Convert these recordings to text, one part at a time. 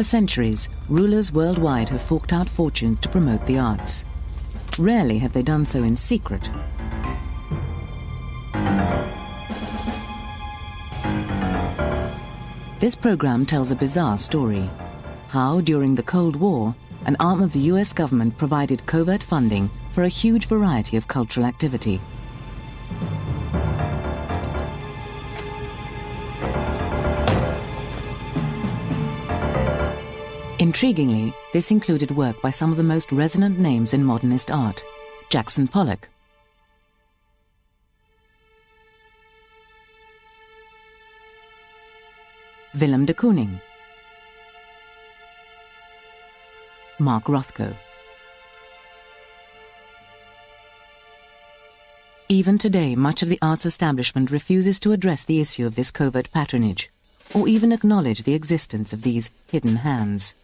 For centuries, rulers worldwide have forked out fortunes to promote the arts. Rarely have they done so in secret. This program tells a bizarre story. How, during the Cold War, an arm of the US government provided covert funding for a huge variety of cultural activity. Intriguingly, this included work by some of the most resonant names in modernist art. Jackson Pollock, Willem de Kooning, Mark Rothko. Even today, much of the arts establishment refuses to address the issue of this covert patronage, or even acknowledge the existence of these hidden hands.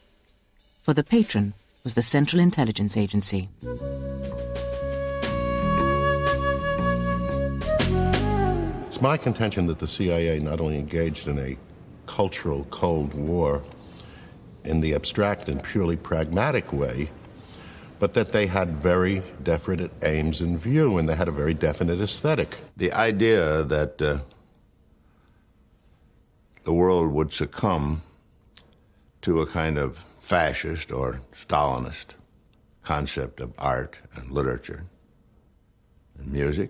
For the patron was the Central Intelligence Agency. It's my contention that the CIA not only engaged in a cultural Cold War in the abstract and purely pragmatic way, but that they had very definite aims in view, and they had a very definite aesthetic. The idea that the world would succumb to a kind of fascist or Stalinist concept of art and literature and music,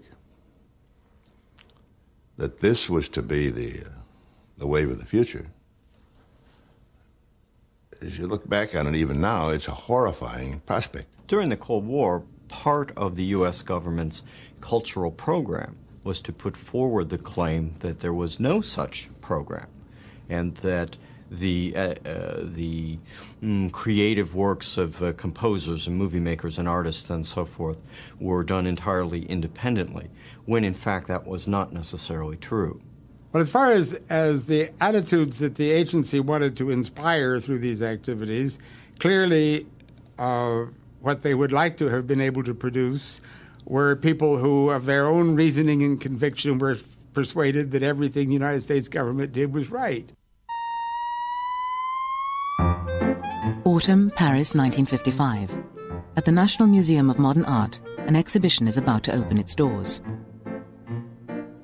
that this was to be the wave of the future. As you look back on it even now, it's a horrifying prospect. During the Cold War, part of the U.S. government's cultural program was to put forward the claim that there was no such program, and that the creative works of composers and movie makers and artists and so forth were done entirely independently, when in fact that was not necessarily true. Well, as far as the attitudes that the agency wanted to inspire through these activities, clearly what they would like to have been able to produce were people who, of their own reasoning and conviction, were persuaded that everything the United States government did was right. Autumn, Paris, 1955. At the National Museum of Modern Art, an exhibition is about to open its doors.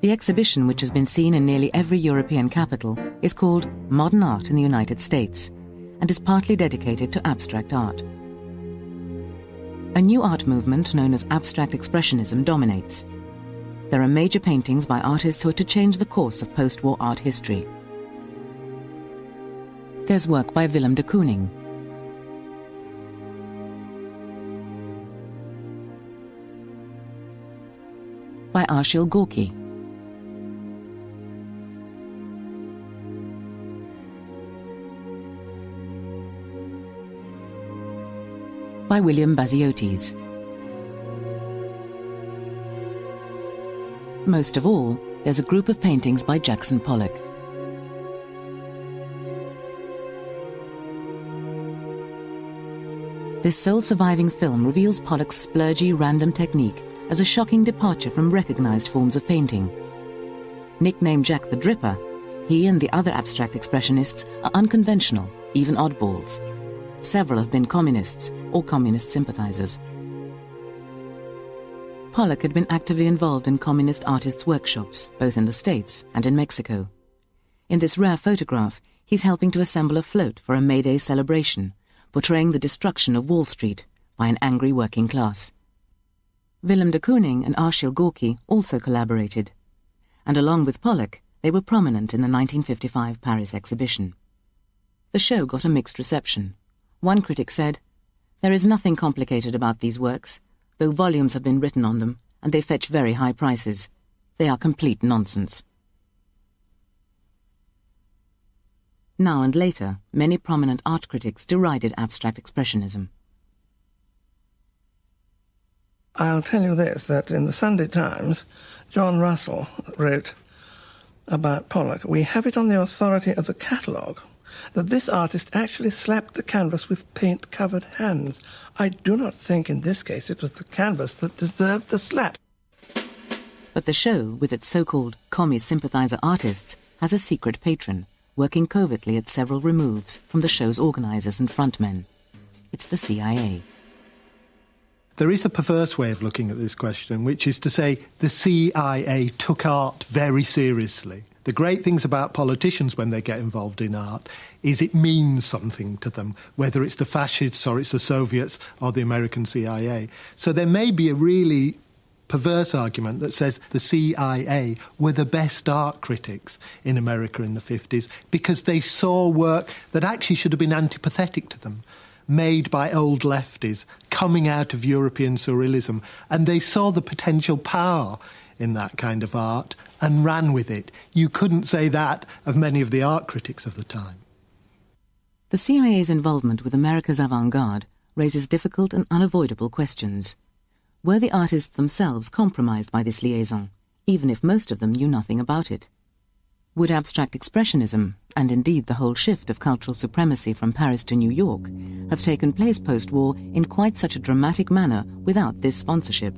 The exhibition, which has been seen in nearly every European capital, is called Modern Art in the United States and is partly dedicated to abstract art. A new art movement known as abstract expressionism dominates. There are major paintings by artists who are to change the course of post-war art history. There's work by Willem de Kooning, by Arshil Gorky, by William Baziotes. Most of all, there's a group of paintings by Jackson Pollock. This sole surviving film reveals Pollock's splurgy, random technique as a shocking departure from recognized forms of painting. Nicknamed Jack the Dripper, he and the other abstract expressionists are unconventional, even oddballs. Several have been communists or communist sympathizers. Pollock had been actively involved in communist artists' workshops, both in the States and in Mexico. In this rare photograph, he's helping to assemble a float for a May Day celebration, portraying the destruction of Wall Street by an angry working class. Willem de Kooning and Arshil Gorky also collaborated, and along with Pollock, they were prominent in the 1955 Paris exhibition. The show got a mixed reception. One critic said, "There is nothing complicated about these works, though volumes have been written on them, and they fetch very high prices. They are complete nonsense." Now and later, many prominent art critics derided abstract expressionism. I'll tell you this, that in the Sunday Times, John Russell wrote about Pollock, "We have it on the authority of the catalogue that this artist actually slapped the canvas with paint-covered hands. I do not think in this case it was the canvas that deserved the slap." But the show, with its so-called commie sympathizer artists, has a secret patron, working covertly at several removes from the show's organizers and frontmen. It's the CIA. There is a perverse way of looking at this question, which is to say the CIA took art very seriously. The great things about politicians when they get involved in art is it means something to them, whether it's the fascists or it's the Soviets or the American CIA. So there may be a really perverse argument that says the CIA were the best art critics in America in the 50s because they saw work that actually should have been antipathetic to them, made by old lefties coming out of European surrealism, and they saw the potential power in that kind of art and ran with it. You couldn't say that of many of the art critics of the time. The CIA's involvement with America's avant-garde raises difficult and unavoidable questions. Were the artists themselves compromised by this liaison, even if most of them knew nothing about it? Would abstract expressionism, and indeed the whole shift of cultural supremacy from Paris to New York, have taken place post-war in quite such a dramatic manner without this sponsorship?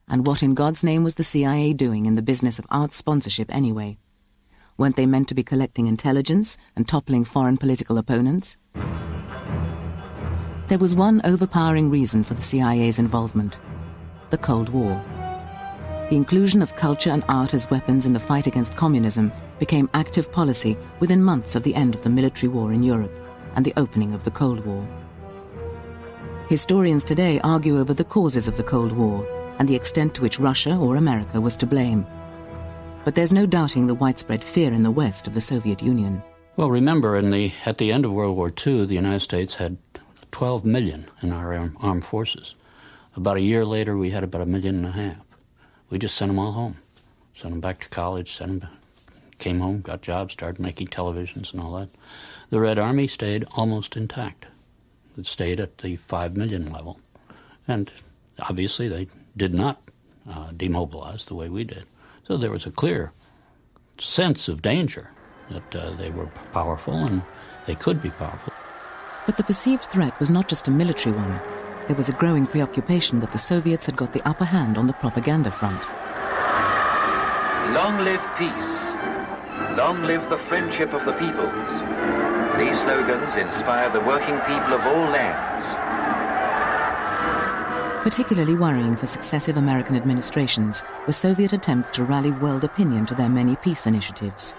And what in God's name was the CIA doing in the business of art sponsorship anyway? Weren't they meant to be collecting intelligence and toppling foreign political opponents? There was one overpowering reason for the CIA's involvement: the Cold War. The inclusion of culture and art as weapons in the fight against communism became active policy within months of the end of the military war in Europe and the opening of the Cold War. Historians today argue over the causes of the Cold War and the extent to which Russia or America was to blame. But there's no doubting the widespread fear in the West of the Soviet Union. Well, remember, at the end of World War II, the United States had 12 million in our armed forces. About a year later, we had about 1.5 million. We just sent them all home. Sent them back to college, came home, got jobs, started making televisions and all that. The Red Army stayed almost intact. It stayed at the 5 million level. And obviously they did not demobilize the way we did. So there was a clear sense of danger that they were powerful and they could be powerful. But the perceived threat was not just a military one. There was a growing preoccupation that the Soviets had got the upper hand on the propaganda front. Long live peace. Long live the friendship of the peoples. These slogans inspire the working people of all lands. Particularly worrying for successive American administrations were Soviet attempts to rally world opinion to their many peace initiatives.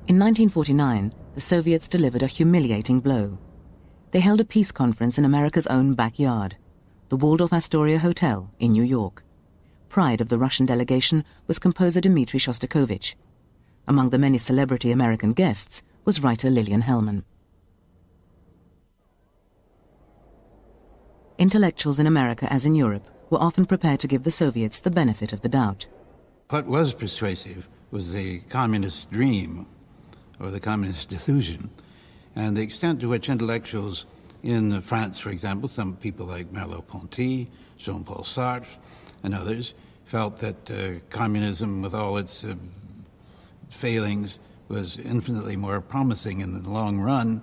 In 1949, the Soviets delivered a humiliating blow. They held a peace conference in America's own backyard, the Waldorf Astoria Hotel in New York. Pride of the Russian delegation was composer Dmitri Shostakovich. Among the many celebrity American guests was writer Lillian Hellman. Intellectuals in America, as in Europe, were often prepared to give the Soviets the benefit of the doubt. What was persuasive was the communist dream, or the communist delusion, and the extent to which intellectuals in France, for example, some people like Merleau-Ponty, Jean-Paul Sartre, and others, felt that communism, with all its failings, was infinitely more promising in the long run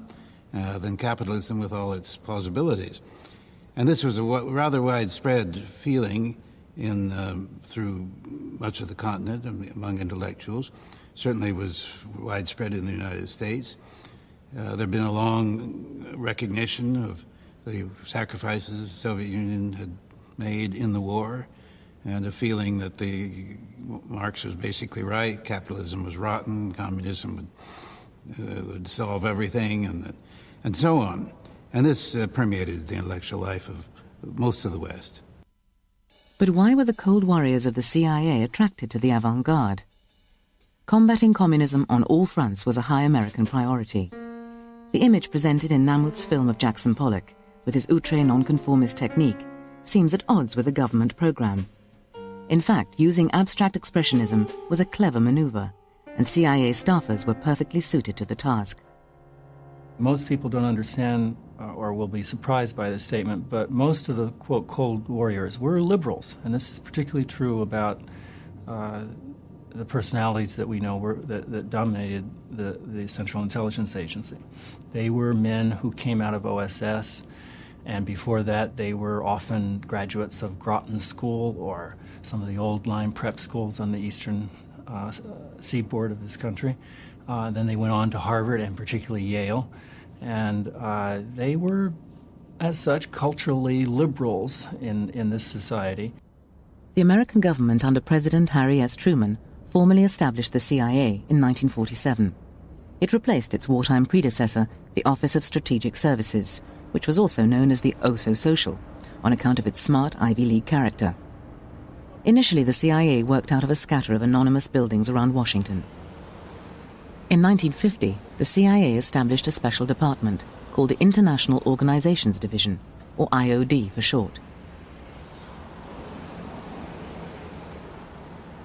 than capitalism with all its plausibilities. And this was a rather widespread feeling through much of the continent among intellectuals. Certainly was widespread in the United States. There had been a long recognition of the sacrifices the Soviet Union had made in the war, and a feeling that Marx was basically right, capitalism was rotten, communism would solve everything, and so on. And this permeated the intellectual life of most of the West. But why were the cold warriors of the CIA attracted to the avant-garde? Combating communism on all fronts was a high American priority. The image presented in Namuth's film of Jackson Pollock, with his outre nonconformist technique, seems at odds with the government program. In fact, using abstract expressionism was a clever maneuver, and CIA staffers were perfectly suited to the task. Most people don't understand or will be surprised by this statement, but most of the, quote, Cold Warriors were liberals, and this is particularly true about the personalities that we know that dominated the Central Intelligence Agency. They were men who came out of OSS, And before that, they were often graduates of Groton School or some of the old line prep schools on the eastern seaboard of this country. Then they went on to Harvard and particularly Yale. And they were, as such, culturally liberals in this society. The American government under President Harry S. Truman formally established the CIA in 1947. It replaced its wartime predecessor, the Office of Strategic Services, which was also known as the Oh-So-Social, on account of its smart Ivy League character. Initially, the CIA worked out of a scatter of anonymous buildings around Washington. In 1950, the CIA established a special department called the International Organizations Division, or IOD for short.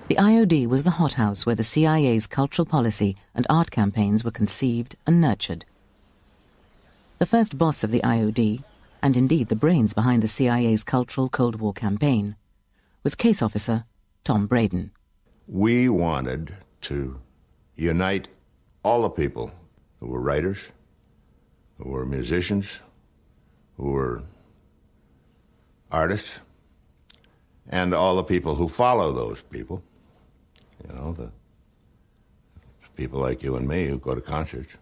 The IOD was the hothouse where the CIA's cultural policy and art campaigns were conceived and nurtured. The first boss of the IOD, and indeed the brains behind the CIA's cultural Cold War campaign, was case officer Tom Braden. We wanted to unite all the people who were writers, who were musicians, who were artists, and all the people who follow those people. You know, the people like you and me who go to concerts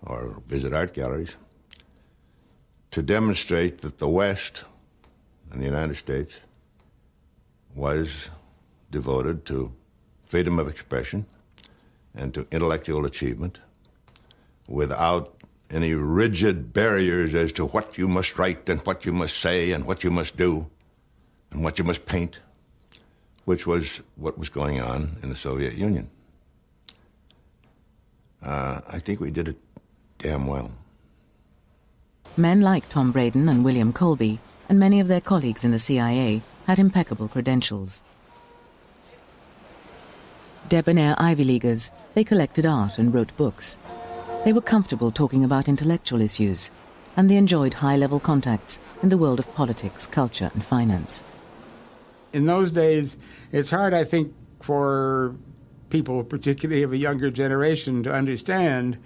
or visit art galleries, to demonstrate that the West and the United States was devoted to freedom of expression and to intellectual achievement without any rigid barriers as to what you must write and what you must say and what you must do and what you must paint, which was what was going on in the Soviet Union. I think we did it damn well. Men like Tom Braden and William Colby, and many of their colleagues in the CIA, had impeccable credentials. Debonair Ivy Leaguers, they collected art and wrote books. They were comfortable talking about intellectual issues, and they enjoyed high-level contacts in the world of politics, culture, and finance. In those days, it's hard, I think, for people, particularly of a younger generation, to understand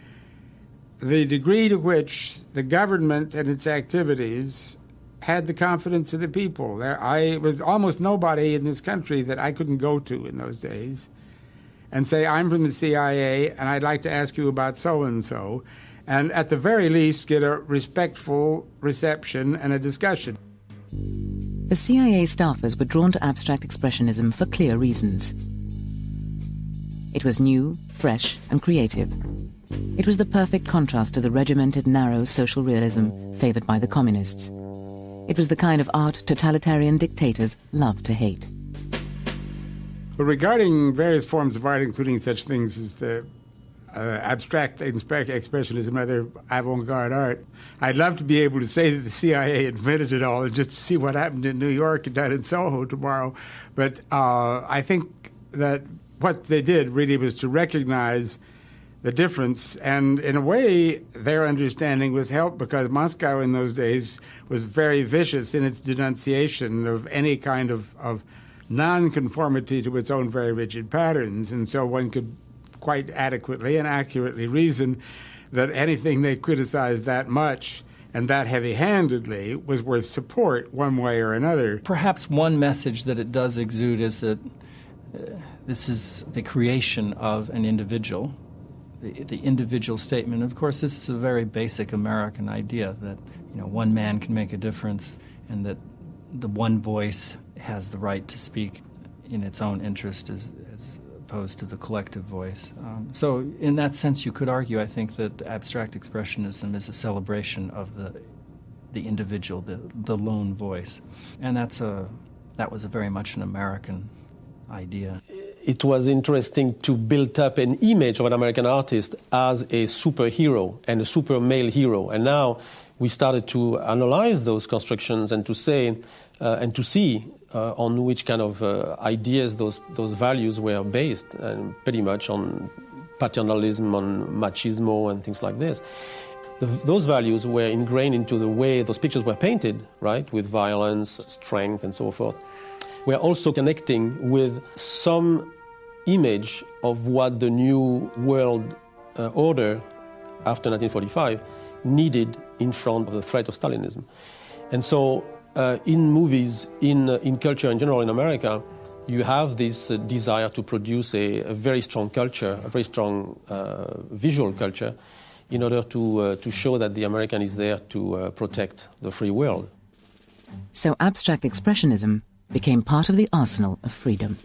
the degree to which the government and its activities had the confidence of the people. I was almost nobody in this country that I couldn't go to in those days and say, I'm from the CIA, and I'd like to ask you about so-and-so, and at the very least get a respectful reception and a discussion. The CIA staffers were drawn to abstract expressionism for clear reasons. It was new, fresh, and creative. It was the perfect contrast to the regimented, narrow social realism favored by the communists. It was the kind of art totalitarian dictators love to hate. But regarding various forms of art, including such things as the abstract expressionism and other avant-garde art, I'd love to be able to say that the CIA invented it all and just to see what happened in New York and down in Soho tomorrow. But I think that what they did really was to recognize the difference, and in a way their understanding was helped because Moscow in those days was very vicious in its denunciation of any kind of nonconformity to its own very rigid patterns, and so one could quite adequately and accurately reason that anything they criticized that much and that heavy-handedly was worth support one way or another. Perhaps one message that it does exude is that this is the creation of an individual, the individual statement. Of course, this is a very basic American idea that, you know, one man can make a difference and that the one voice has the right to speak in its own interest as opposed to the collective voice. So in that sense, you could argue, I think, that abstract expressionism is a celebration of the individual, the lone voice. And that was very much an American idea. It was interesting to build up an image of an American artist as a superhero and a super male hero. And now we started to analyze those constructions and to say and to see on which kind of ideas those values were based, and pretty much on paternalism, on machismo and things like this. Those values were ingrained into the way those pictures were painted, right, with violence, strength, and so forth. We're also connecting with some image of what the new world order after 1945 needed in front of the threat of Stalinism. And so in movies, in culture in general in America, you have this desire to produce a very strong culture, a very strong visual culture, in order to show that the American is there to protect the free world. So abstract expressionism became part of the arsenal of freedom.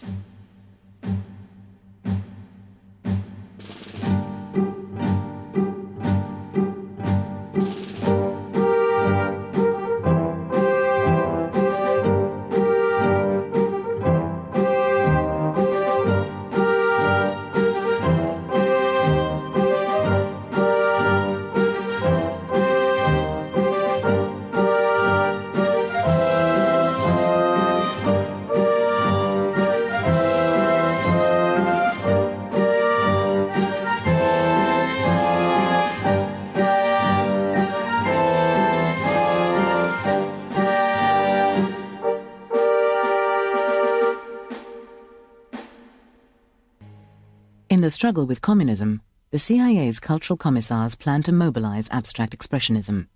In the struggle with communism, the CIA's cultural commissars planned to mobilize abstract expressionism,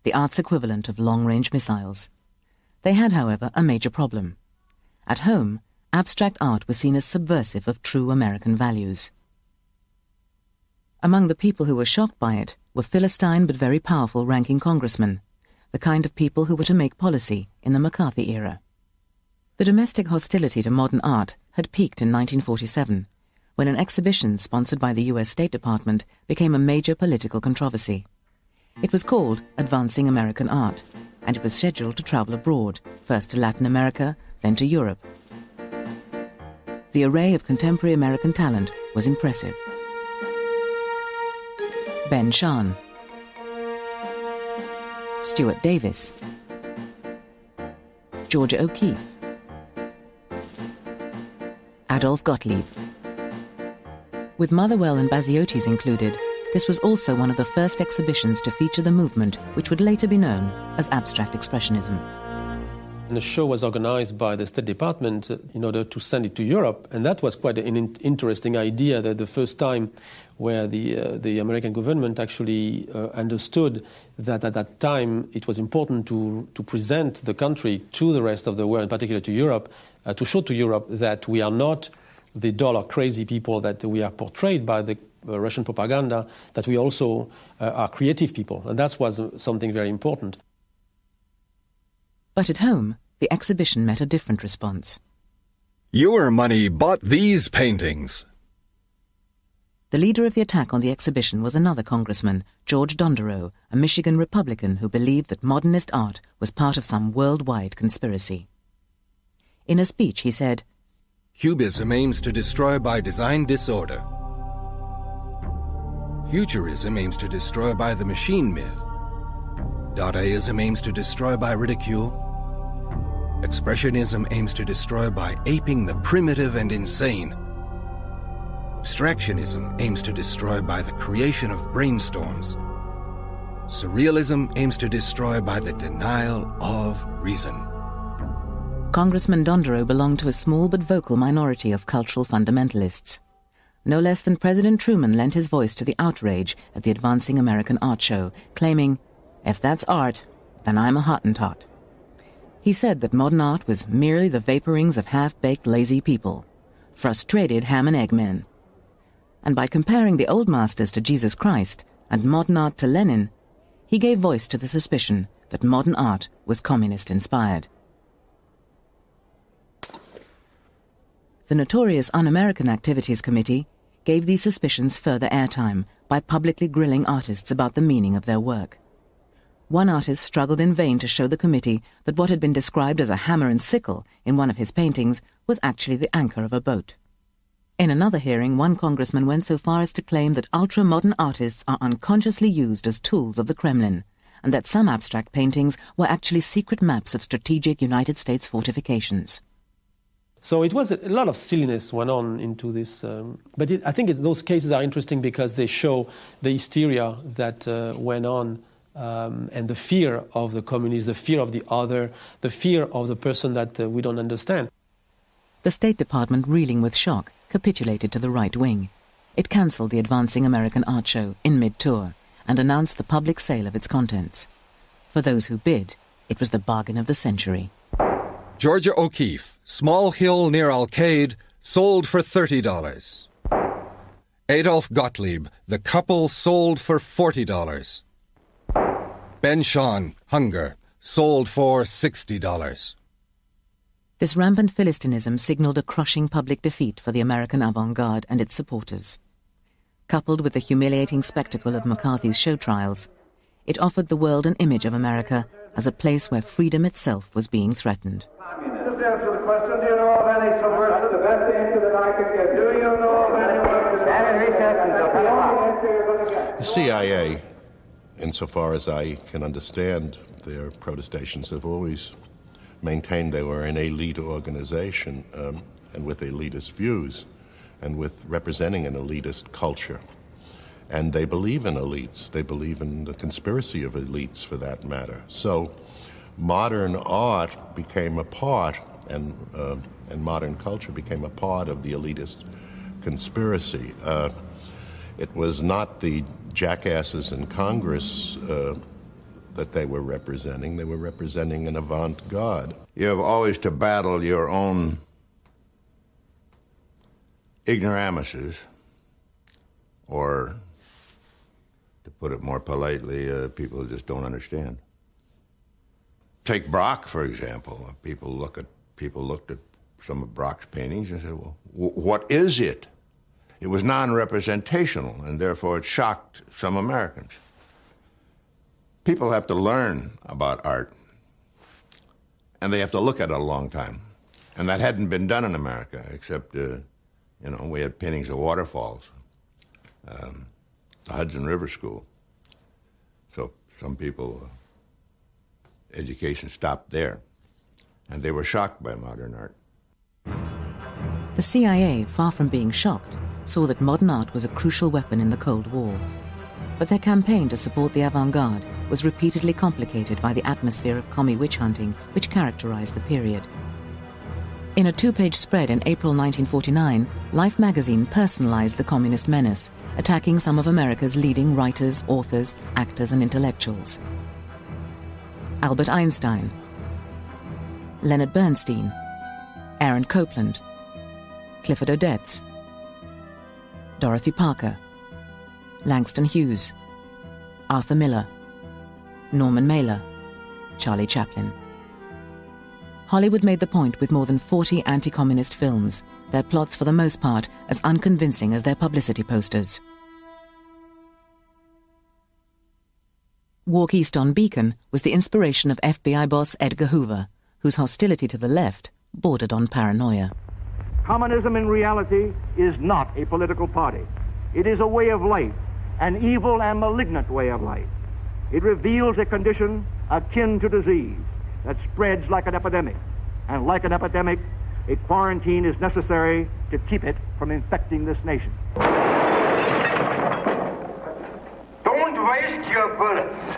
the art's equivalent of long-range missiles. They had, however, a major problem. At home, abstract art was seen as subversive of true American values. Among the people who were shocked by it were Philistine but very powerful ranking congressmen, the kind of people who were to make policy in the McCarthy era. The domestic hostility to modern art had peaked in 1947, when an exhibition sponsored by the US State Department became a major political controversy. It was called Advancing American Art, and it was scheduled to travel abroad, first to Latin America, then to Europe. The array of contemporary American talent was impressive. Ben Shahn, Stuart Davis, Georgia O'Keeffe, Adolf Gottlieb. With Motherwell and Baziotes included, this was also one of the first exhibitions to feature the movement which would later be known as abstract expressionism. And the show was organized by the State Department in order to send it to Europe, and that was quite an interesting idea, that the first time where the American government actually understood that at that time it was important to present the country to the rest of the world, in particular to Europe, to show to Europe that we are not the dollar-crazy people that we are portrayed by the Russian propaganda, that we also are creative people. And that was something very important. But at home, the exhibition met a different response. Your money bought these paintings. The leader of the attack on the exhibition was another congressman, George Donderow, a Michigan Republican who believed that modernist art was part of some worldwide conspiracy. In a speech, he said, Cubism aims to destroy by design disorder. Futurism aims to destroy by the machine myth. Dadaism aims to destroy by ridicule. Expressionism aims to destroy by aping the primitive and insane. Abstractionism aims to destroy by the creation of brainstorms. Surrealism aims to destroy by the denial of reason. Congressman Donderow belonged to a small but vocal minority of cultural fundamentalists. No less than President Truman lent his voice to the outrage at the Advancing American Art Show, claiming, "If that's art, then I'm a Hottentot." He said that modern art was merely the vaporings of half-baked lazy people, frustrated ham and egg men. And by comparing the old masters to Jesus Christ and modern art to Lenin, he gave voice to the suspicion that modern art was communist-inspired. The notorious Un-American Activities Committee gave these suspicions further airtime by publicly grilling artists about the meaning of their work. One artist struggled in vain to show the committee that what had been described as a hammer and sickle in one of his paintings was actually the anchor of a boat. In another hearing, one congressman went so far as to claim that ultra-modern artists are unconsciously used as tools of the Kremlin, and that some abstract paintings were actually secret maps of strategic United States fortifications. So it was a lot of silliness went on into this. But I think those cases are interesting because they show the hysteria that went on and the fear of the communists, the fear of the other, the fear of the person that we don't understand. The State Department, reeling with shock, capitulated to the right wing. It cancelled the Advancing American Art Show in mid-tour and announced the public sale of its contents. For those who bid, it was the bargain of the century. Georgia O'Keeffe, Small Hill near Alcade, sold for $30. Adolf Gottlieb, The Couple, sold for $40. Ben Shahn, Hunger, sold for $60. This rampant Philistinism signaled a crushing public defeat for the American avant-garde and its supporters. Coupled with the humiliating spectacle of McCarthy's show trials, it offered the world an image of America as a place where freedom itself was being threatened. Just answer the question, do you know of any subversive? The best answer that I can give. Do you know of any subversive? The CIA, insofar as I can understand their protestations, have always maintained they were an elite organization and with elitist views and with representing an elitist culture. And they believe in elites. They believe in the conspiracy of elites, for that matter. So modern art became a part, and modern culture became a part of the elitist conspiracy. It was not the jackasses in Congress that they were representing. They were representing an avant-garde. You have always to battle your own ignoramuses, or, to put it more politely, people who just don't understand. Take Braque, for example. People looked at some of Braque's paintings and said, well, what is it? It was non-representational, and therefore it shocked some Americans. People have to learn about art, and they have to look at it a long time. And that hadn't been done in America, except, we had paintings of waterfalls, the Hudson River School. So some people, education stopped there, and they were shocked by modern art. The CIA, far from being shocked, saw that modern art was a crucial weapon in the Cold War. But their campaign to support the avant-garde was repeatedly complicated by the atmosphere of commie witch hunting which characterized the period. In a 2-page spread in April 1949, Life magazine personalized the communist menace, attacking some of America's leading writers, authors, actors, and intellectuals. Albert Einstein, Leonard Bernstein, Aaron Copland, Clifford Odets, Dorothy Parker, Langston Hughes, Arthur Miller, Norman Mailer, Charlie Chaplin. Hollywood made the point with more than 40 anti-communist films, their plots for the most part as unconvincing as their publicity posters. Walk East on Beacon was the inspiration of FBI boss Edgar Hoover, whose hostility to the left bordered on paranoia. Communism in reality is not a political party. It is a way of life, an evil and malignant way of life. It reveals a condition akin to disease that spreads like an epidemic. And like an epidemic, a quarantine is necessary to keep it from infecting this nation. Don't waste your bullets.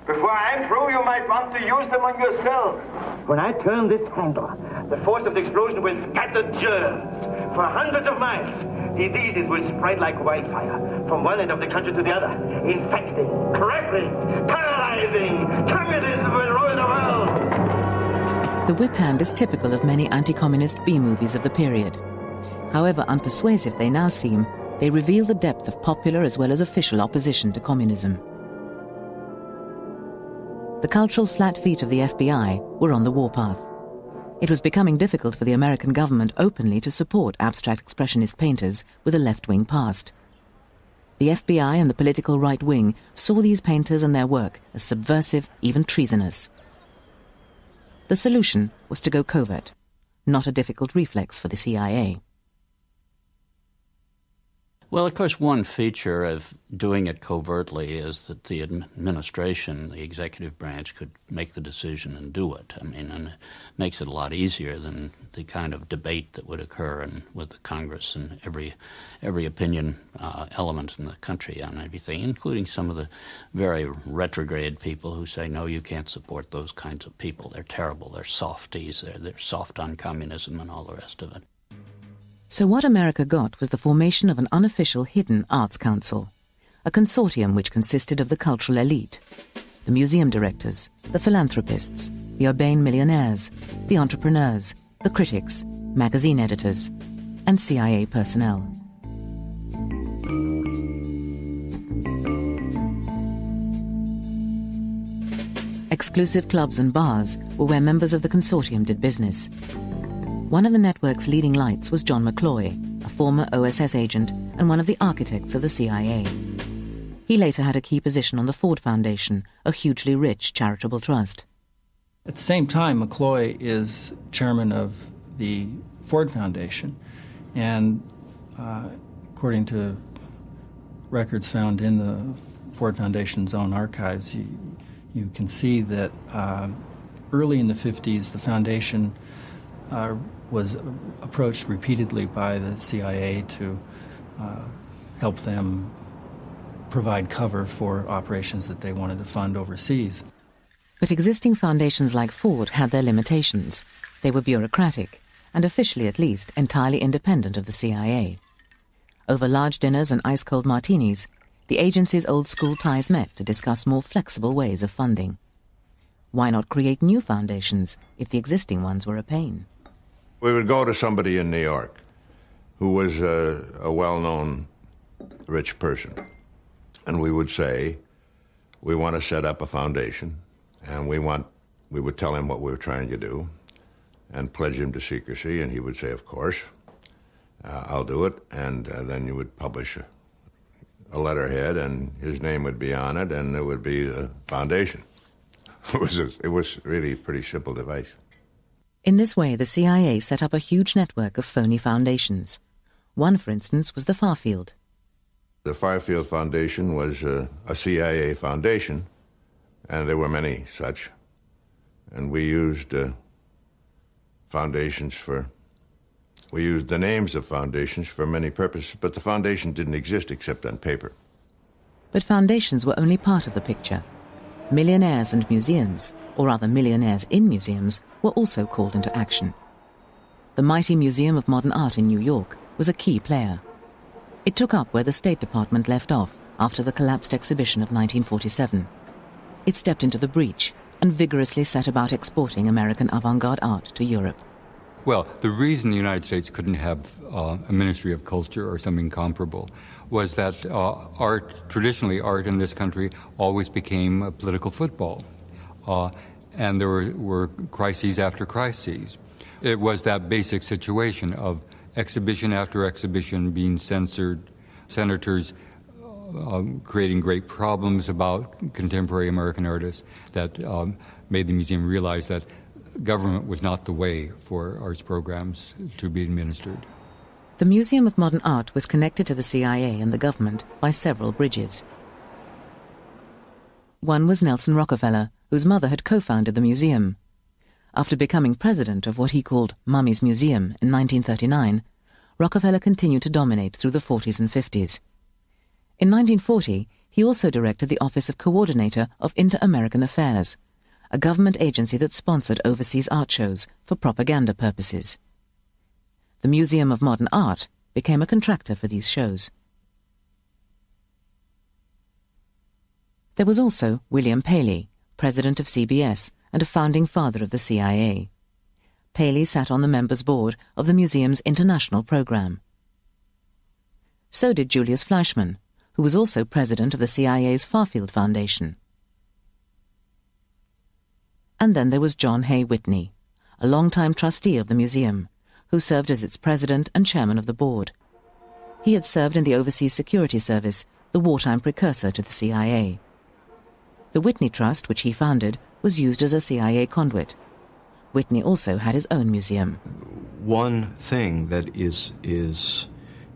Before I'm through, you might want to use them on yourself. When I turn this handle, the force of the explosion will scatter germs for hundreds of miles. Diseases will spread like wildfire from one end of the country to the other, infecting, crippling, paralyzing. Communism will rule the world. The whip hand is typical of many anti-communist B-movies of the period. However unpersuasive they now seem, they reveal the depth of popular as well as official opposition to communism. The cultural flat feet of the FBI were on the warpath. It was becoming difficult for the American government openly to support abstract expressionist painters with a left-wing past. The FBI and the political right wing saw these painters and their work as subversive, even treasonous. The solution was to go covert, not a difficult reflex for the CIA. Well, of course, one feature of doing it covertly is that the administration, the executive branch, could make the decision and do it. I mean, and it makes it a lot easier than the kind of debate that would occur with the Congress and every opinion element in the country on everything, including some of the very retrograde people who say, no, you can't support those kinds of people. They're terrible. They're softies. They're soft on communism and all the rest of it. So what America got was the formation of an unofficial hidden arts council, a consortium which consisted of the cultural elite, the museum directors, the philanthropists, the urbane millionaires, the entrepreneurs, the critics, magazine editors, and CIA personnel. Exclusive clubs and bars were where members of the consortium did business. One of the network's leading lights was John McCloy, a former OSS agent and one of the architects of the CIA. He later had a key position on the Ford Foundation, a hugely rich charitable trust. At the same time, McCloy is chairman of the Ford Foundation, and according to records found in the Ford Foundation's own archives, you can see that early in the 50s, the foundation was approached repeatedly by the CIA to help them provide cover for operations that they wanted to fund overseas. But existing foundations like Ford had their limitations. They were bureaucratic, and officially at least entirely independent of the CIA. Over large dinners and ice-cold martinis, the agency's old-school ties met to discuss more flexible ways of funding. Why not create new foundations if the existing ones were a pain? We would go to somebody in New York who was a well-known rich person, and we would say, we want to set up a foundation, and we would tell him what we were trying to do and pledge him to secrecy, and he would say, of course, I'll do it, and then you would publish a letterhead, and his name would be on it, and it would be the foundation. It was really a pretty simple device. In this way, the CIA set up a huge network of phony foundations. One, for instance, was the Farfield. The Farfield Foundation was a CIA foundation, and there were many such. And we used we used the names of foundations for many purposes, but the foundation didn't exist except on paper. But foundations were only part of the picture. Millionaires and museums, or rather millionaires in museums, were also called into action. The mighty Museum of Modern Art in New York was a key player. It took up where the State Department left off after the collapsed exhibition of 1947. It stepped into the breach and vigorously set about exporting American avant-garde art to Europe. Well, the reason the United States couldn't have a Ministry of Culture or something comparable was that traditionally art in this country always became a political football. And there were crises after crises. It was that basic situation of exhibition after exhibition being censored, senators creating great problems about contemporary American artists that made the museum realize that government was not the way for arts programs to be administered. The Museum of Modern Art was connected to the CIA and the government by several bridges. One was Nelson Rockefeller, whose mother had co-founded the museum. After becoming president of what he called Mummy's Museum in 1939, Rockefeller continued to dominate through the 40s and 50s. In 1940, he also directed the Office of Coordinator of Inter-American Affairs, a government agency that sponsored overseas art shows for propaganda purposes. The Museum of Modern Art became a contractor for these shows. There was also William Paley, president of CBS and a founding father of the CIA. Paley sat on the members' board of the museum's international program. So did Julius Fleischmann, who was also president of the CIA's Farfield Foundation. And then there was John Hay Whitney, a long-time trustee of the museum, who served as its president and chairman of the board. He had served in the Overseas Security Service, the wartime precursor to the CIA. The Whitney Trust, which he founded, was used as a CIA conduit. Whitney also had his own museum. One thing that is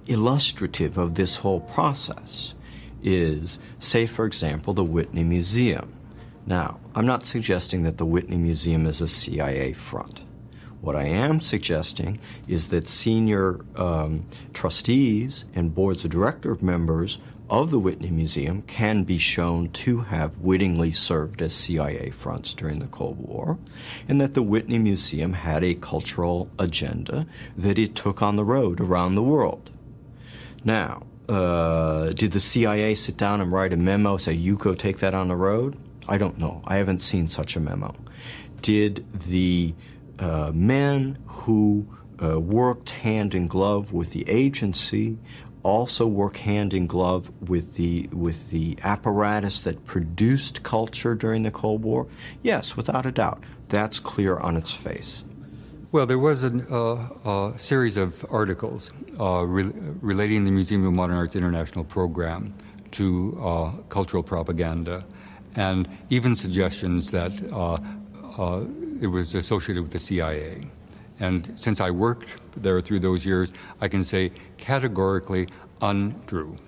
illustrative of this whole process is, say, for example, the Whitney Museum. Now, I'm not suggesting that the Whitney Museum is a CIA front. What I am suggesting is that senior trustees and boards of director members of the Whitney Museum can be shown to have wittingly served as CIA fronts during the Cold War, and that the Whitney Museum had a cultural agenda that it took on the road around the world. Now, Did the CIA sit down and write a memo, say, you go take that on the road? I don't know. I haven't seen such a memo. Did the men who worked hand in glove with the agency also work hand in glove with the apparatus that produced culture during the Cold War? Yes, without a doubt. That's clear on its face. Well, there was a series of articles relating the Museum of Modern Art's international program to cultural propaganda, and even suggestions that it was associated with the CIA. And since I worked there through those years, I can say categorically untrue.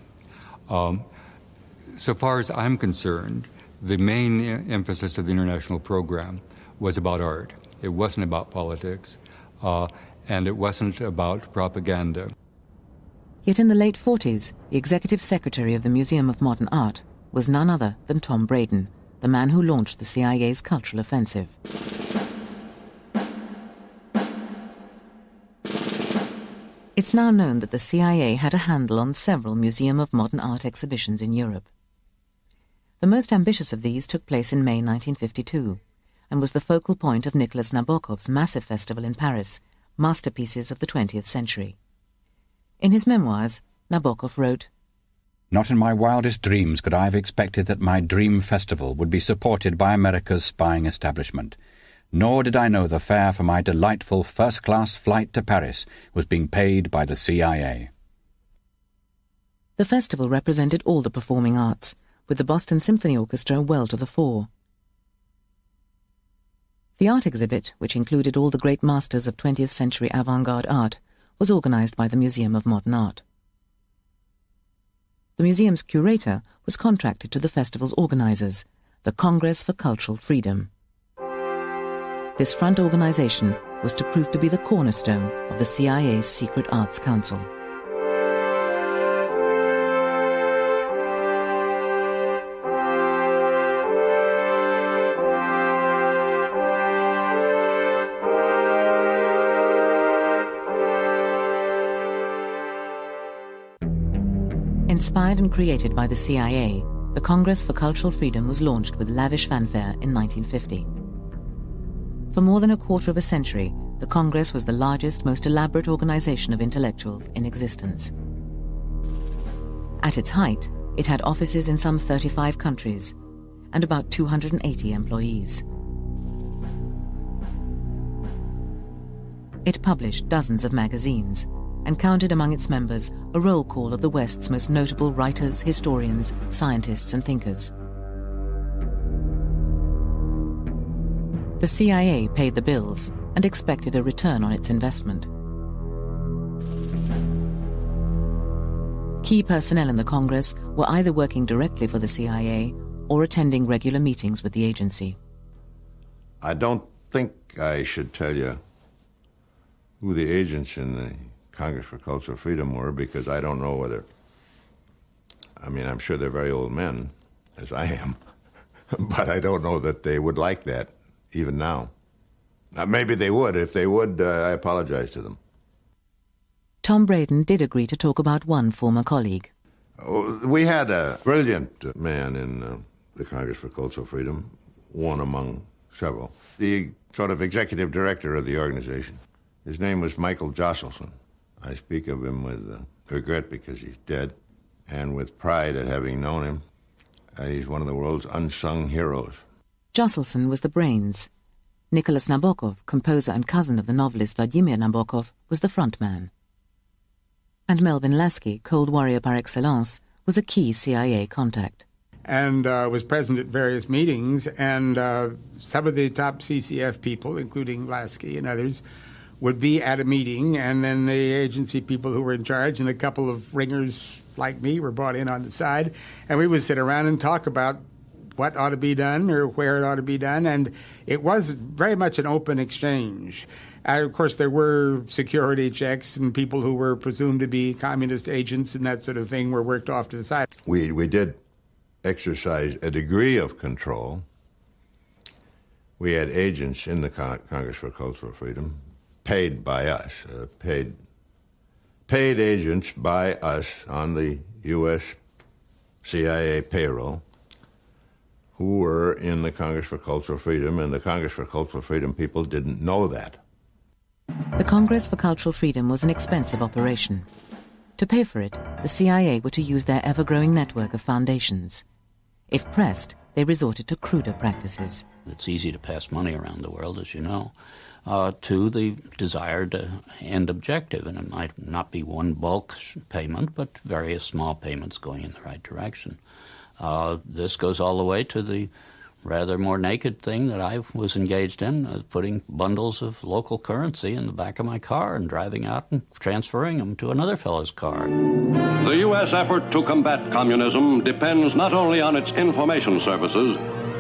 So far as I'm concerned, the main emphasis of the international program was about art. It wasn't about politics, and it wasn't about propaganda. Yet in the late 40s, the executive secretary of the Museum of Modern Art was none other than Tom Braden, the man who launched the CIA's cultural offensive. It's now known that the CIA had a handle on several Museum of Modern Art exhibitions in Europe. The most ambitious of these took place in May 1952 and was the focal point of Nicholas Nabokov's massive festival in Paris, Masterpieces of the 20th Century. In his memoirs, Nabokov wrote, "Not in my wildest dreams could I have expected that my dream festival would be supported by America's spying establishment. Nor did I know the fare for my delightful first-class flight to Paris was being paid by the CIA." The festival represented all the performing arts, with the Boston Symphony Orchestra well to the fore. The art exhibit, which included all the great masters of 20th century avant-garde art, was organized by the Museum of Modern Art. The museum's curator was contracted to the festival's organizers, the Congress for Cultural Freedom. This front organization was to prove to be the cornerstone of the CIA's Secret Arts Council. Inspired and created by the CIA, the Congress for Cultural Freedom was launched with lavish fanfare in 1950. For more than a quarter of a century, the Congress was the largest, most elaborate organization of intellectuals in existence. At its height, it had offices in some 35 countries and about 280 employees. It published dozens of magazines and counted among its members a roll call of the West's most notable writers, historians, scientists, and thinkers. The CIA paid the bills and expected a return on its investment. Key personnel in the Congress were either working directly for the CIA or attending regular meetings with the agency. I don't think I should tell you who the agents in the Congress for Cultural Freedom were, because I don't know whether... I mean, I'm sure they're very old men, as I am, but I don't know that they would like that, even now. Now, maybe they would. If they would, I apologize to them. Tom Braden did agree to talk about one former colleague. We had a brilliant man in the Congress for Cultural Freedom, one among several, the sort of executive director of the organization. His name was Michael Josselson. I speak of him with regret because he's dead, and with pride at having known him. He's one of the world's unsung heroes. Josselson was the brains. Nicholas Nabokov, composer and cousin of the novelist Vladimir Nabokov, was the front man. And Melvin Lasky, Cold Warrior par excellence, was a key CIA contact. And was present at various meetings, and some of the top CCF people, including Lasky and others, would be at a meeting, and then the agency people who were in charge and a couple of ringers like me were brought in on the side, and we would sit around and talk about what ought to be done or where it ought to be done, and it was very much an open exchange. Of course, there were security checks, and people who were presumed to be communist agents and that sort of thing were worked off to the side. We did exercise a degree of control. We had agents in the Congress for Cultural Freedom, paid by us, paid paid agents by us on the U.S. CIA payroll who were in the Congress for Cultural Freedom, and the Congress for Cultural Freedom people didn't know that. The Congress for Cultural Freedom was an expensive operation. To pay for it, the CIA were to use their ever-growing network of foundations. If pressed, they resorted to cruder practices. It's easy to pass money around the world, as you know, to the desired end objective, and it might not be one bulk payment, but various small payments going in the right direction. This goes all the way to the rather more naked thing that I was engaged in, putting bundles of local currency in the back of my car and driving out and transferring them to another fellow's car. The U.S. effort to combat communism depends not only on its information services,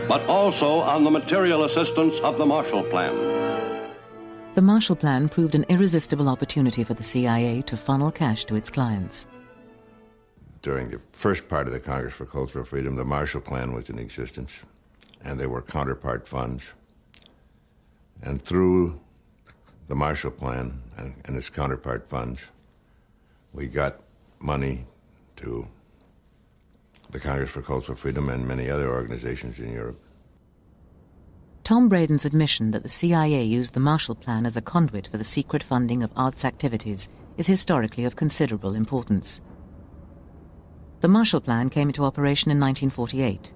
but also on the material assistance of the Marshall Plan. The Marshall Plan proved an irresistible opportunity for the CIA to funnel cash to its clients. During the first part of the Congress for Cultural Freedom, the Marshall Plan was in existence, and there were counterpart funds. And through the Marshall Plan and its counterpart funds, we got money to the Congress for Cultural Freedom and many other organizations in Europe. Tom Braden's admission that the CIA used the Marshall Plan as a conduit for the secret funding of arts activities is historically of considerable importance. The Marshall Plan came into operation in 1948.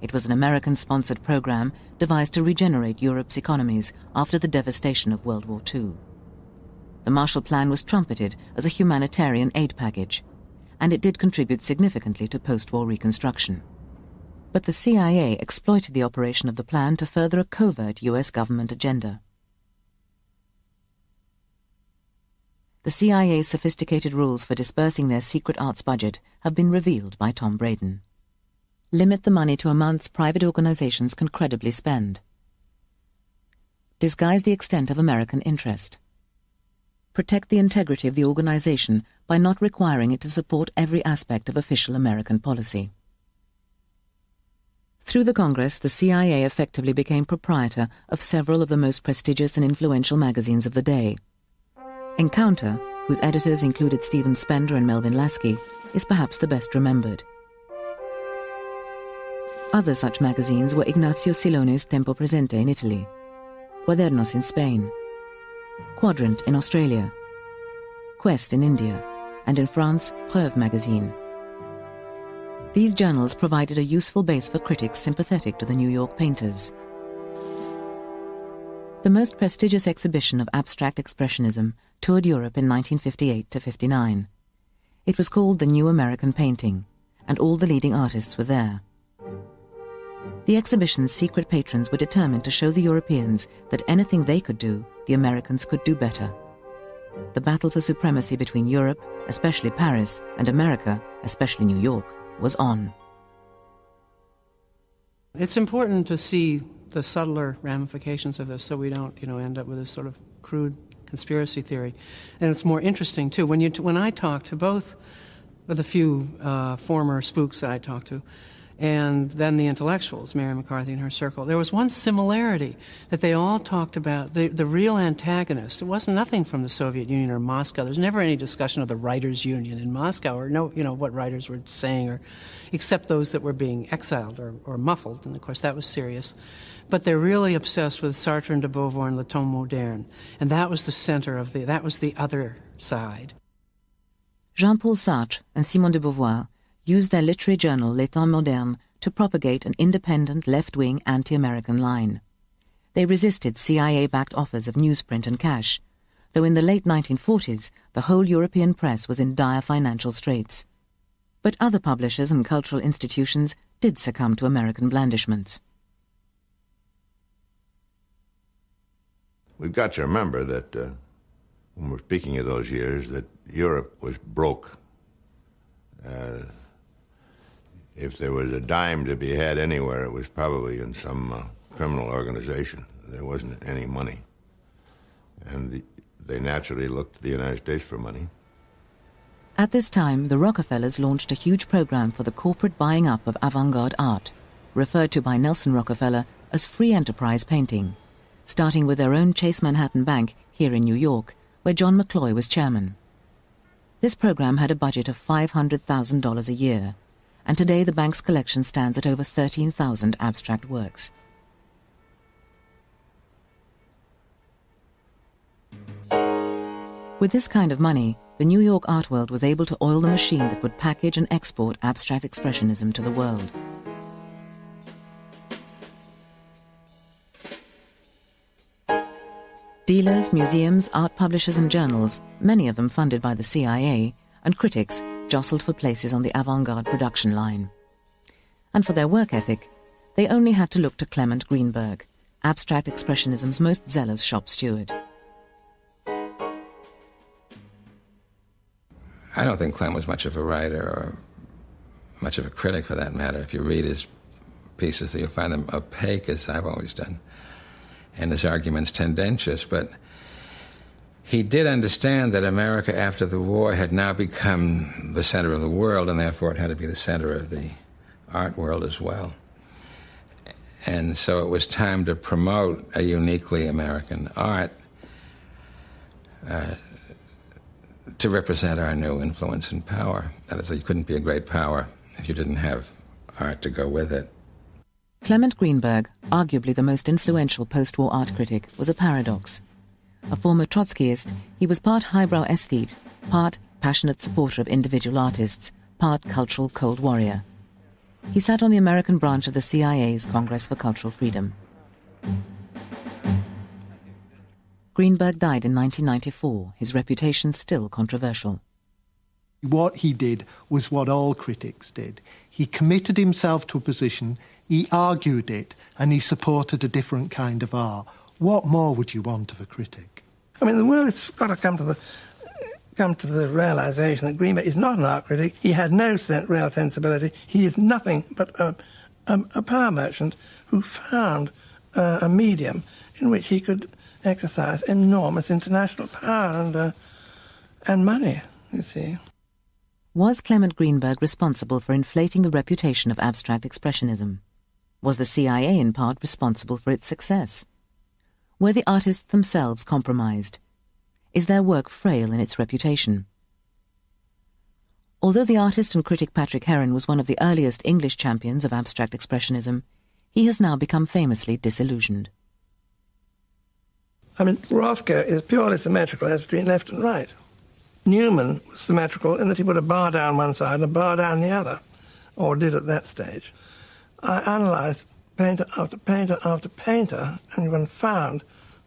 It was an American-sponsored program devised to regenerate Europe's economies after the devastation of World War II. The Marshall Plan was trumpeted as a humanitarian aid package, and it did contribute significantly to post-war reconstruction. But the CIA exploited the operation of the plan to further a covert U.S. government agenda. The CIA's sophisticated rules for dispersing their secret arts budget have been revealed by Tom Braden. Limit the money to amounts private organizations can credibly spend. Disguise the extent of American interest. Protect the integrity of the organization by not requiring it to support every aspect of official American policy. Through the Congress, the CIA effectively became proprietor of several of the most prestigious and influential magazines of the day. Encounter, whose editors included Stephen Spender and Melvin Lasky, is perhaps the best remembered. Other such magazines were Ignazio Sillone's Tempo Presente in Italy, Cuadernos in Spain, Quadrant in Australia, Quest in India, and in France, Preuve magazine. These journals provided a useful base for critics sympathetic to the New York painters. The most prestigious exhibition of abstract expressionism toured Europe in 1958-59. It was called the New American Painting, and all the leading artists were there. The exhibition's secret patrons were determined to show the Europeans that anything they could do, the Americans could do better. The battle for supremacy between Europe, especially Paris, and America, especially New York, was on. It's important to see the subtler ramifications of this so we don't, end up with this sort of crude conspiracy theory. And it's more interesting, too. When I talk to both of the few former spooks that I talked to, and then the intellectuals, Mary McCarthy and her circle, there was one similarity that they all talked about. The real antagonist, it wasn't nothing from the Soviet Union or Moscow. There's never any discussion of the writers' union in Moscow or what writers were saying, or except those that were being exiled or muffled, and of course that was serious. But they're really obsessed with Sartre and de Beauvoir and Le Temps Moderne, and that was the center of that was the other side. Jean-Paul Sartre and Simone de Beauvoir used their literary journal Les Temps Modernes to propagate an independent left-wing anti-American line. They resisted CIA-backed offers of newsprint and cash, though in the late 1940s the whole European press was in dire financial straits. But other publishers and cultural institutions did succumb to American blandishments. We've got to remember that when we're speaking of those years, that Europe was broke. If there was a dime to be had anywhere, it was probably in some criminal organization. There wasn't any money. And they naturally looked to the United States for money. At this time, the Rockefellers launched a huge program for the corporate buying up of avant-garde art, referred to by Nelson Rockefeller as free enterprise painting, starting with their own Chase Manhattan Bank here in New York, where John McCloy was chairman. This program had a budget of $500,000 a year, and today the bank's collection stands at over 13,000 abstract works. With this kind of money, the New York art world was able to oil the machine that would package and export abstract expressionism to the world. Dealers, museums, art publishers and journals, many of them funded by the CIA, and critics jostled for places on the avant-garde production line. And for their work ethic, they only had to look to Clement Greenberg, abstract expressionism's most zealous shop steward. I don't think Clem was much of a writer or much of a critic for that matter. If you read his pieces, you'll find them opaque, as I've always done, and his arguments tendentious, but he did understand that America after the war had now become the center of the world, and therefore it had to be the center of the art world as well. And so it was time to promote a uniquely American art to represent our new influence and power. That is, you couldn't be a great power if you didn't have art to go with it. Clement Greenberg, arguably the most influential post-war art critic, was a paradox. A former Trotskyist, he was part highbrow aesthete, part passionate supporter of individual artists, part cultural Cold Warrior. He sat on the American branch of the CIA's Congress for Cultural Freedom. Greenberg died in 1994, his reputation still controversial. What he did was what all critics did. He committed himself to a position, he argued it, and he supported a different kind of art. What more would you want of a critic? I mean, the world has got to come to the realization that Greenberg is not an art critic. He had no real sensibility. He is nothing but a power merchant who found a medium in which he could exercise enormous international power and money, you see. Was Clement Greenberg responsible for inflating the reputation of abstract expressionism? Was the CIA in part responsible for its success? Were the artists themselves compromised? Is their work frail in its reputation? Although the artist and critic Patrick Heron was one of the earliest English champions of abstract expressionism, he has now become famously disillusioned. I mean, Rothko is purely symmetrical as between left and right. Newman was symmetrical in that he put a bar down one side and a bar down the other, or did at that stage. I analysed painter after painter after painter, and even found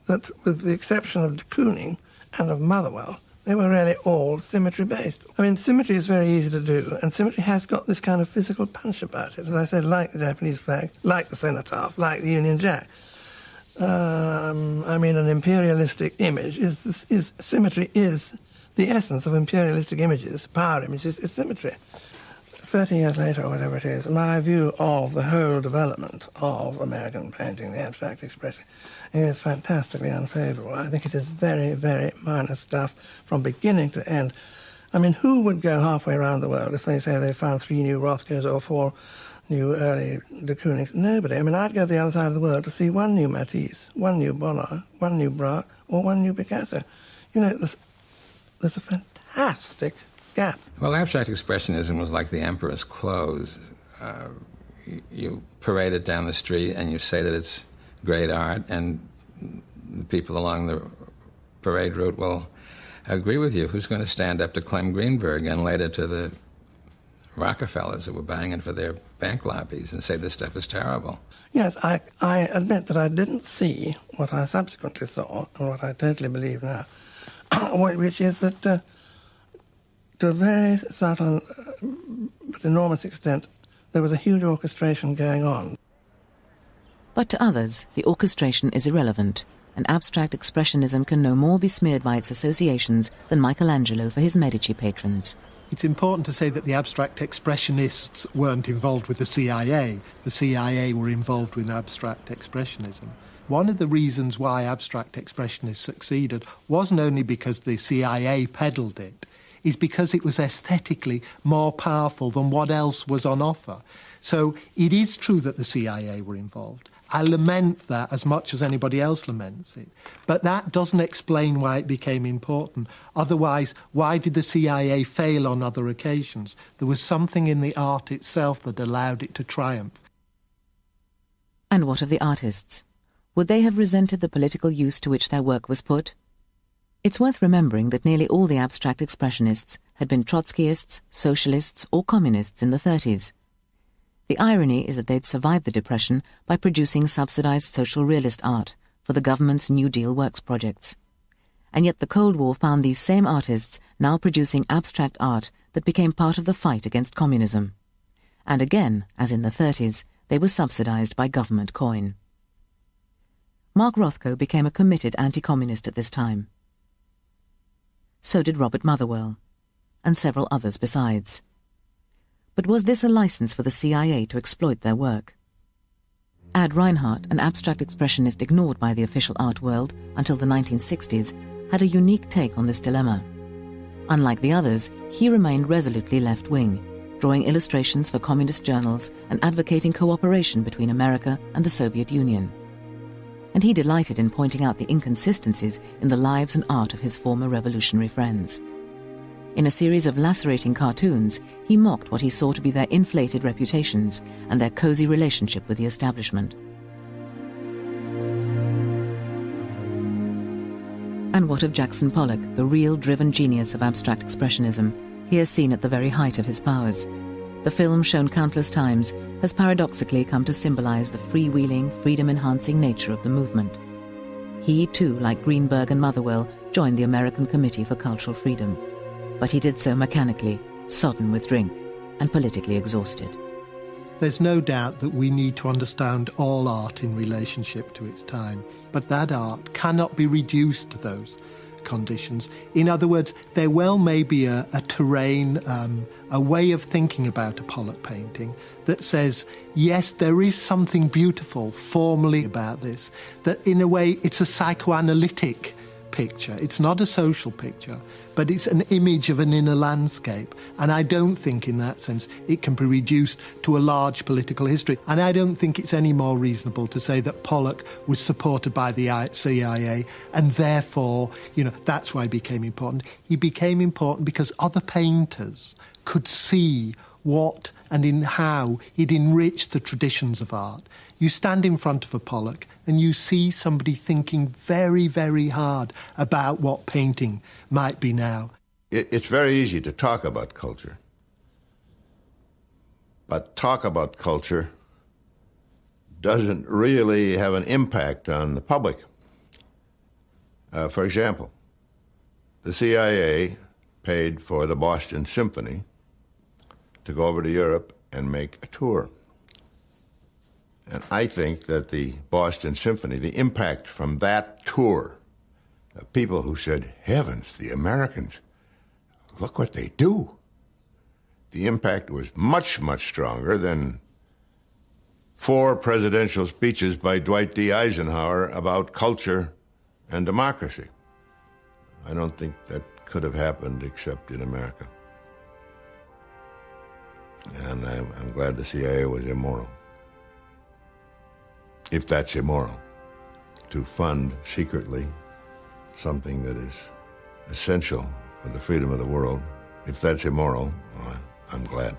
that, with the exception of de Kooning and of Motherwell, they were really all symmetry-based. I mean, symmetry is very easy to do, and symmetry has got this kind of physical punch about it, as I said, like the Japanese flag, like the cenotaph, like the Union Jack. I mean, an imperialistic image symmetry is the essence of imperialistic images, power images, is symmetry. 30 years later, or whatever it is, my view of the whole development of American painting, the abstract expression, is fantastically unfavourable. I think it is very, very minor stuff from beginning to end. I mean, who would go halfway around the world if they say they found 3 new Rothkos or 4 new early de Koonings? Nobody. I mean, I'd go to the other side of the world to see 1 new Matisse, 1 new Bonnard, 1 new Braque, or 1 new Picasso. You know, there's a fantastic gap. Well, abstract expressionism was like the emperor's clothes. You parade it down the street and you say that it's great art, and the people along the parade route will agree with you. Who's going to stand up to Clem Greenberg and later to the Rockefellers who were banging for their bank lobbies and say this stuff is terrible? Yes, I admit that I didn't see what I subsequently saw, and what I totally believe now, which is that to a very subtle but enormous extent, there was a huge orchestration going on. But to others, the orchestration is irrelevant, and abstract expressionism can no more be smeared by its associations than Michelangelo for his Medici patrons. It's important to say that the abstract expressionists weren't involved with the CIA. The CIA were involved with abstract expressionism. One of the reasons why abstract expressionists succeeded wasn't only because the CIA peddled it, is because it was aesthetically more powerful than what else was on offer. So it is true that the CIA were involved. I lament that as much as anybody else laments it. But that doesn't explain why it became important. Otherwise, why did the CIA fail on other occasions? There was something in the art itself that allowed it to triumph. And what of the artists? Would they have resented the political use to which their work was put? It's worth remembering that nearly all the abstract expressionists had been Trotskyists, socialists, or communists in the 30s. The irony is that they'd survived the Depression by producing subsidized social realist art for the government's New Deal works projects. And yet the Cold War found these same artists now producing abstract art that became part of the fight against communism. And again, as in the 30s, they were subsidized by government coin. Mark Rothko became a committed anti-communist at this time. So did Robert Motherwell, and several others besides. But was this a license for the CIA to exploit their work? Ad Reinhardt, an abstract expressionist ignored by the official art world until the 1960s, had a unique take on this dilemma. Unlike the others, he remained resolutely left-wing, drawing illustrations for communist journals and advocating cooperation between America and the Soviet Union. And he delighted in pointing out the inconsistencies in the lives and art of his former revolutionary friends. In a series of lacerating cartoons, he mocked what he saw to be their inflated reputations and their cozy relationship with the establishment. And what of Jackson Pollock, the real driven genius of abstract expressionism, here seen at the very height of his powers? The film, shown countless times, has paradoxically come to symbolize the freewheeling, freedom-enhancing nature of the movement. He, too, like Greenberg and Motherwell, joined the American Committee for Cultural Freedom. But he did so mechanically, sodden with drink, and politically exhausted. There's no doubt that we need to understand all art in relationship to its time, but that art cannot be reduced to those conditions. In other words, there well may be a terrain, a way of thinking about a Pollock painting that says, yes, there is something beautiful formally about this, that in a way it's a psychoanalytic picture. It's not a social picture, but it's an image of an inner landscape. And I don't think in that sense it can be reduced to a large political history. And I don't think it's any more reasonable to say that Pollock was supported by the CIA and therefore, that's why he became important. He became important because other painters could see what and in how he'd enriched the traditions of art. You stand in front of a Pollock and you see somebody thinking very, very hard about what painting might be now. It's very easy to talk about culture. But talk about culture doesn't really have an impact on the public. For example, the CIA paid for the Boston Symphony to go over to Europe and make a tour. And I think that the Boston Symphony, the impact from that tour, people who said, heavens, the Americans, look what they do. The impact was much, much stronger than 4 presidential speeches by Dwight D. Eisenhower about culture and democracy. I don't think that could have happened except in America. And I'm glad the CIA was immoral. If that's immoral, to fund secretly something that is essential for the freedom of the world, if that's immoral, I'm glad.